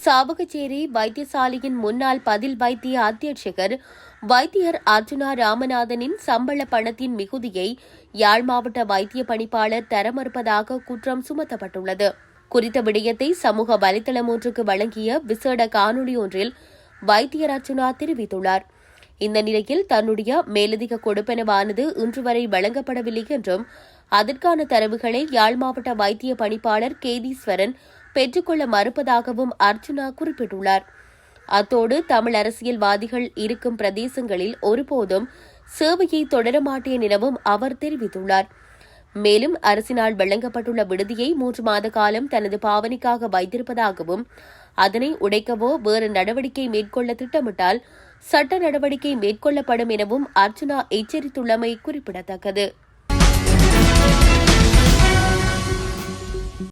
சாவகச்சேரி வைத்தியசாலையின் முன்னாள் பதில் வைத்திய அத்தியட்சகர் வைத்தியர் அர்ஜுனா ராமநாதனின் சம்பள பணத்தின் மிகுதியை யாழ் மாவட்ட வைத்திய பணிப்பாளர் தர மறுப்பதாக குற்றம் சுமத்தப்பட்டுள்ளது. குறித்த விடயத்தை சமூக வலைதளம் ஒன்றுக்கு வழங்கிய விசேட காணொலி ஒன்றில் வைத்தியர் அர்ஜுனா தெரிவித்துள்ளார். இந்த நிலையில் தன்னுடைய மேலதிக கொடுப்பனவானது இன்று வரை வழங்கப்படவில்லை என்றும் அதற்கான தரவுகளை யாழ் மாவட்ட வைத்திய பணிப்பாளர் கேதீஸ்வரன் பெற்றுக்கொள்ள மறுப்பதாகவும் அர்ஜுனா குறிப்பிட்டுள்ளார். அத்தோடு தமிழ் அரசியல்வாதிகள் இருக்கும் பிரதேசங்களில் ஒருபோதும் சேவையை தொடரமாட்டேன் எனவும் அவர் தெரிவித்துள்ளார். மேலும் அரசினால் வழங்கப்பட்டுள்ள விடுதியை 3 மாத காலம் தனது பாவனைக்காக வைத்திருப்பதாகவும் அதனை உடைக்கவோ வேறு நடவடிக்கை மேற்கொள்ள திட்டமிட்டால் சட்ட நடவடிக்கை மேற்கொள்ளப்படும் எனவும் அர்ஜுனா எச்சரித்துள்ளமை குறிப்பிடத்தக்கது.